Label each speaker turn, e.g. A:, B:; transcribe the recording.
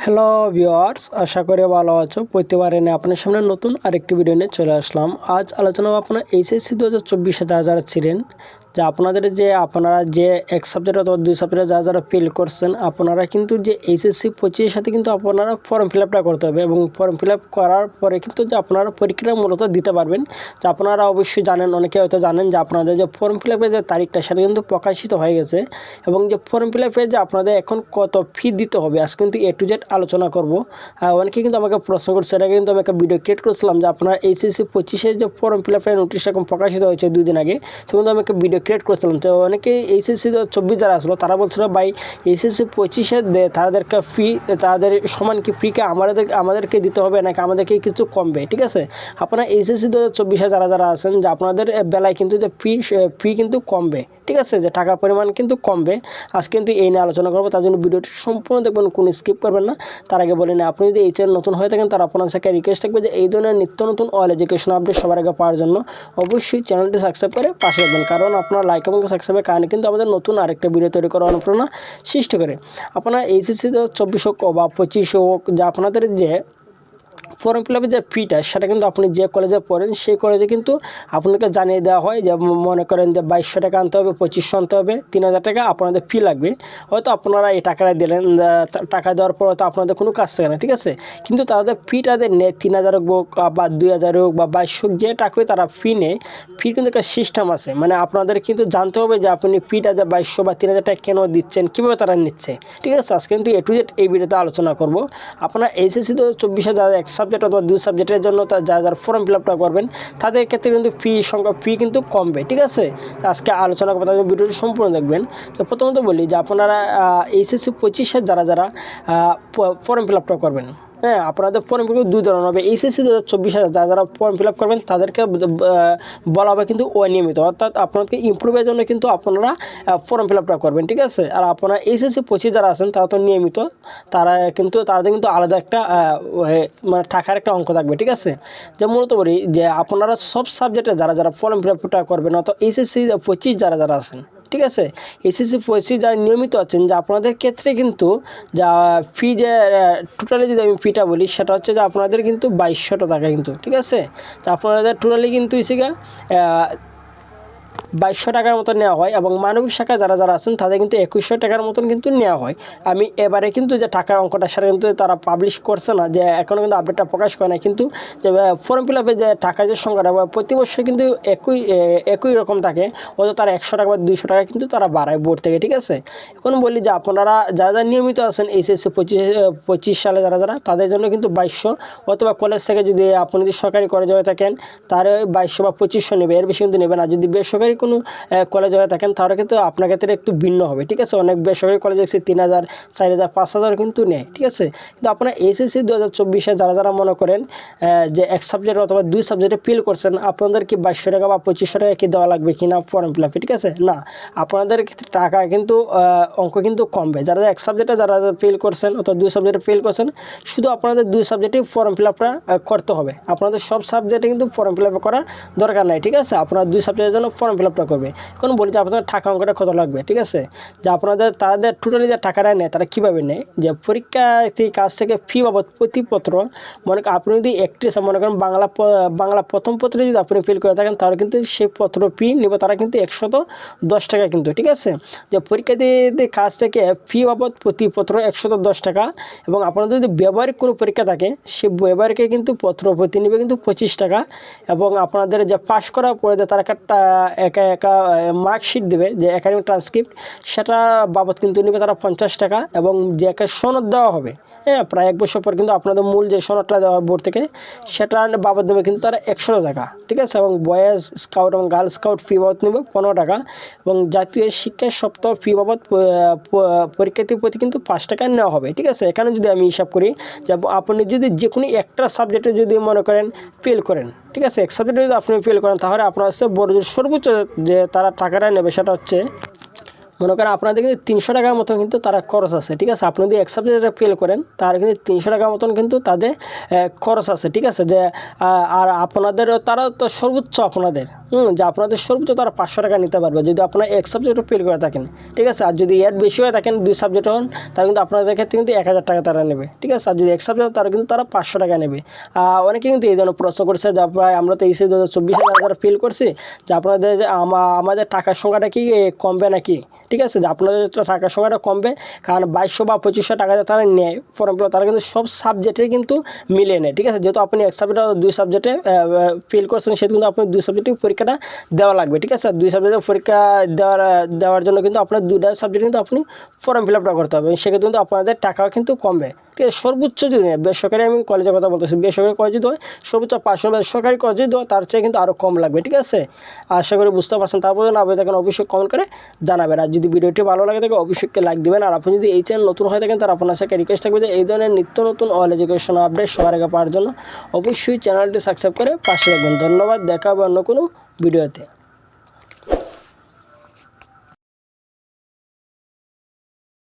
A: Hello viewers, আশা করি ভালো আছো। প্রতিবারে নিয়ে আপনার সামনে নতুন আরেকটি ভিডিও নিয়ে চলে আসলাম। আজ আলোচনা আপনার এইচএসসি 2024 যারা ছিলেন, যে আপনারা যে এক সাবজেক্ট অথবা দুই সাবজেক্টে যারা ফেল করছেন, আপনারা কিন্তু যে এইচএসসি 25 সাথে কিন্তু আপনারা ফর্ম ফিল আপটা করতে হবে এবং ফর্ম ফিল আপ করার পরে কিন্তু যে আপনারা পরীক্ষাটা মূলত দিতে পারবেন। যে আপনারা অবশ্যই জানেন, অনেকে হয়তো জানেন যে আপনাদের যে ফর্ম ফিল আপের যে তারিখটা সেটা কিন্তু প্রকাশিত হয়ে গেছে এবং যে ফর্ম ফিল আপে যে আপনাদের এখন কত ফি দিতে হবে আজ কিন্তু এ টু জেড আলোচনা করব। অনেকে কিন্তু আমাকে প্রশ্ন করছে, এটা কিন্তু আমি একটা ভিডিও ক্রিয়েট করেছিলাম যে আপনার এইচএসসি 25 যে ফর্ম ফিল আপের নোটিশটা এখন প্রকাশিত হয়েছে 2 দিন আগে, তো কিন্তু আমি একটা ভিডিও ক্রিয়েট করেছিলাম। তো অনেকে এইচএসসি 24 যারা আসলো তারা বলছিল ভাই এইচএসসি 25 তাদেরকে ফি তাদের সমান কি ফিকে আমাদেরকে দিতে হবে নাকি আমাদেরকে কিছু কমবে। ঠিক আছে, আপনারা এইচএসসি 2024 যারা আছেন যে আপনাদের বেলায় কিন্তু যে ফি কিন্তু কমবে। ঠিক আছে, যে টাকার পরিমাণ কিন্তু কমবে। আজ কিন্তু এই নিয়ে আলোচনা করবো, তার জন্য ভিডিওটি সম্পূর্ণ দেখবেন, কোনো স্কিপ করবেন না। তার আগে বলি না, আপনি যদি এই চ্যানেল নতুন হয়ে থাকেন তার আপনার সাথে রিকোয়েস্ট থাকবে যে এই ধরনের নিত্য নতুন অল এডুকেশন আপডেট সবার আগে পাওয়ার জন্য অবশ্যই চ্যানেলটি সাবস্ক্রাইব করে পাশে রাখবেন, কারণ আপনার লাইক এবং সাবস্ক্রাইবের কারণে কিন্তু আমাদের নতুন আরেকটা ভিডিও তৈরি করার অনুপ্রেরণা সৃষ্টি করে। আপনার এইচএসসি 24 হোক বা 25 হোক, যে আপনাদের যে ফর্ম ফিল আপের যে ফিটা সেটা কিন্তু আপনি যে কলেজে পড়েন সেই কলেজে কিন্তু আপনাকে জানিয়ে দেওয়া হয় যে মনে করেন যে 2200 টাকা আনতে হবে, 2500 আনতে হবে, 3000 টাকা আপনাদের ফি লাগবে। হয়তো আপনারা এই টাকাটা দিলেন, টাকা দেওয়ার পর হয়তো আপনাদের কোনো কাজ থাকে না। ঠিক আছে, কিন্তু তাদের ফিটা নেয় 3000 হোক বা 2000 হোক বা 2200 হোক, যে টাকা তারা ফি নেয়, ফির কিন্তু একটা সিস্টেম আছে। মানে আপনাদের কিন্তু জানতে হবে যে আপনি ফিটা যে 2200 বা 3000 টাকা কেন দিচ্ছেন, কীভাবে তারা নিচ্ছে। ঠিক আছে, আজকে কিন্তু এ টু জেড এই ভিডিওতে আলোচনা করব। আপনারা এইচএসসি 24 যারা এক সাবজেক্ট অথবা দুই সাবজেক্টের জন্য যারা ফর্ম ফিল আপটা করবেন তাদের ক্ষেত্রে কিন্তু ফি কিন্তু কমবে। ঠিক আছে, আজকে আলোচনা করবো, তাদের ভিডিওটি সম্পূর্ণ দেখবেন। তো প্রথমত বলি যে আপনারা এইচএসসি 25 যারা ফর্ম ফিল আপটা করবেন, হ্যাঁ, আপনাদের ফর্ম ফিল আপ দুই ধরনের হবে। এইচএসসি 2024 যারা ফর্ম ফিল আপ করবেন তাদেরকে বলা হবে কিন্তু অনিয়মিত, অর্থাৎ আপনাদেরকে ইমপ্রুভের জন্য কিন্তু আপনারা ফর্ম ফিল আপটা করবেন। ঠিক আছে, আর আপনারা এইচএসসি 25 যারা আছেন তারা তো নিয়মিত, তাদের কিন্তু আলাদা একটা মানে টাকার একটা অঙ্ক থাকবে। ঠিক আছে, যে মূলত বলি যে আপনারা সব সাবজেক্টে যারা ফর্ম ফিল আপটা করবেন, অর্থাৎ এইচএসসি 25 যারা আছেন, ঠিক আছে, এইচএসসি 25 যারা নিয়মিত আছেন, যে আপনাদের ক্ষেত্রে কিন্তু যা ফি যে টোটালি যদি আমি ফিটা বলি সেটা হচ্ছে যে আপনাদের কিন্তু 2200 টাকা কিন্তু। ঠিক আছে, তো আপনাদের টোটালি কিন্তু 2200 টাকার মতো নেওয়া হয় এবং মানবিক শাখা যারা আছেন তাদের কিন্তু 2100 টাকার মতন কিন্তু নেওয়া হয়। আমি এবারে কিন্তু যে টাকার অঙ্কটা সেটা কিন্তু তারা পাবলিশ করছে না, যে এখনও কিন্তু আপডেটটা প্রকাশ করে না, কিন্তু যে ফর্ম ফিল আপে যে টাকার যে সংখ্যাটা প্রতি বছর কিন্তু একই রকম থাকে, হয়তো তারা 100 টাকা বা 200 টাকা কিন্তু তারা বাড়ায় বোর্ড থেকে। ঠিক আছে, এখন বলি যে আপনারা যারা নিয়মিত আছেন এইচএসসি 25 সালে যারা তাদের জন্য কিন্তু 2200, অথবা কলেজ থেকে যদি আপনি যদি সরকারি কলেজে হয়ে থাকেন তার 2200 বা 2500 নেবে, এর বেশি কিন্তু নেবে না। যদি বেসরকারি কোনো কলেজে হয়ে থাকেন তাহলে কিন্তু আপনার ক্ষেত্রে একটু ভিন্ন হবে। ঠিক আছে, অনেক বেসরকারি কলেজে 3000, 4000, 5000 কিন্তু নেয়। ঠিক আছে, কিন্তু আপনারা এইচএসসি 2024 যারা মনে করেন যে এক সাবজেক্ট অথবা দুই সাবজেক্টে ফেল করছেন, আপনাদের কি 2200 টাকা বা 2500 টাকা কি দেওয়া লাগবে কিনা ফর্ম ফিল আপে? ঠিক আছে, না, আপনাদের ক্ষেত্রে টাকা কিন্তু অঙ্ক কিন্তু কমবে। যারা এক সাবজেক্টে যারা ফেল করছেন অথবা দুই সাবজেক্টে ফেল করছেন, শুধু আপনাদের দুই সাবজেক্টেই ফর্ম ফিল আপটা করতে হবে। আপনাদের সব সাবজেক্টে কিন্তু ফর্ম ফিল আপ করার দরকার নাই। ঠিক আছে, আপনারা দুই সাবজেক্টের জন্য ফর্ম ফিল আপটা করবে। এখন বলি যে আপনাদের টাকা অঙ্কটা কত লাগবে। ঠিক আছে, যে তাদের টোটালি যে টাকাটা নেয় তারা কীভাবে নেয়, যে পরীক্ষার্থীর কাছ থেকে ফি বাবদ প্রতিপত্র, মনে করেন আপনি যদি একটি মনে করেন বাংলা প্রথম পত্রে যদি আপনি ফিল করে থাকেন তাহলে কিন্তু সেই পত্র ফি নেবে তারা কিন্তু 110 টাকা কিন্তু। ঠিক আছে, যে পরীক্ষার্থীদের কাছ থেকে ফি বাবদ প্রতিপত্র 110 টাকা, এবং আপনাদের যদি ব্যবহারিক কোনো পরীক্ষা থাকে সে ব্যবহারিকে কিন্তু পত্র প্রতি নেবে কিন্তু 25 টাকা, এবং আপনাদের যে পাশ করার পরে যে তারা একা মার্কশিট দেবে, যে একাডেমিক ট্রান্সক্রিপ্ট, সেটা বাবদ কিন্তু নেবে তারা 50 টাকা, এবং যে একটা সনদ দেওয়া হবে, হ্যাঁ, প্রায় 1 বছর পর কিন্তু আপনাদের মূল যে সনদটা দেওয়া বোর্ড থেকে সেটা বাবদ নেবে কিন্তু তারা 100 টাকা। ঠিক আছে, এবং বয়েজ স্কাউট এবং গার্ল স্কাউট ফি বাবদ নেবে 15 টাকা, এবং জাতীয় শিক্ষা সপ্তাহ ফি বাবদ পরীক্ষার্থীর প্রতি কিন্তু 5 টাকা নেওয়া হবে। ঠিক আছে, এখানে যদি আমি হিসাব করি যে আপনি যদি যে কোনো একটা সাবজেক্টে যদি মনে করেন ফেল করেন, ঠিক আছে, এক সাবজেক্টে যদি আপনি ফেল করেন তাহলে আপনার হচ্ছে বড় সর্বোচ্চ যে তারা টাকাটা নেবে সেটা হচ্ছে মনে করেন আপনাদের কিন্তু 300 টাকার মতন কিন্তু তারা খরচ আছে। ঠিক আছে, আপনি যদি এক সাবজেক্টে ফেল করেন তার কিন্তু 300 টাকার মতন কিন্তু তাদের খরচ আছে। ঠিক আছে, যে আর আপনাদের তারা তো সর্বোচ্চ আপনাদের যে আপনাদের সর্বোচ্চ তারা 500 টাকা নিতে পারবে যদি আপনারা এক সাবজেক্টও ফেল করে থাকেন, ঠিক আছে। আর যদি এর বেশি হয়ে থাকেন 2 সাবজেক্ট হন, তাহলে কিন্তু আপনাদের ক্ষেত্রে কিন্তু 1000 টাকা তারা নেবে, ঠিক আছে। আর যদি এক সাবজেক্ট তারা কিন্তু তারা 500 টাকা নেবে। অনেকে কিন্তু এই জন্য প্রশ্ন করছে যে প্রায় আমরা তো এইচএসসি 2024 যারা ফেল করছি, যে আপনাদের যে আমাদের টাকার সংখ্যাটা কি কমবে নাকি, ঠিক আছে। যে আপনাদের টাকার সংখ্যাটা কমবে, কারণ 2200 বা 2500 টাকা তারা নেয় ফর্ম ফিল, তারা কিন্তু সব সাবজেক্টে কিন্তু মিলিয়ে নেয়, ঠিক আছে। যেহেতু আপনি এক সাবজেক্টে 2 সাবজেক্টে ফেল করছেন, সেহেতু কিন্তু আপনি 2 সাবজেক্টে পরীক্ষাটা দেওয়া লাগবে, ঠিক আছে। 2 সাবজেক্টে পরীক্ষা দেওয়ার জন্য কিন্তু আপনার 2টা সাবজেক্ট কিন্তু আপনি ফর্ম ফিল আপটা করতে হবে, সেক্ষেত্রে কিন্তু আপনাদের টাকাও কিন্তু কমবে, ঠিক আছে। সর্বোচ্চ যদি বেসরকারি, আমি কলেজের কথা বলতেছি, বেসরকারি কলেজ যদি হয় সর্বোচ্চ 500, সরকারি কলেজ যদি হয় তার চেয়ে কিন্তু আরও কম লাগবে, ঠিক আছে। আশা করি বুঝতে পারছেন। তারপর না বলে থাকেন অবশ্যই কমেন্ট করে জানাবেন। আর যদি ভিডিওটি ভালো লাগে থাকে অবশ্যই লাইক দেবেন। আর আপনি যদি এই চ্যানেল নতুন হয়ে থাকেন, তার আপনার সাথে রিকোয়েস্ট থাকবে যে এই ধরনের নিত্য নতুন অল এডুকেশন আপডেট সবার আগে পাওয়ার জন্য অবশ্যই চ্যানেলটি সাবস্ক্রাইব করে পাশে রাখবেন। ধন্যবাদ, দেখা হবে অন্য কোনো ভিডিওতে।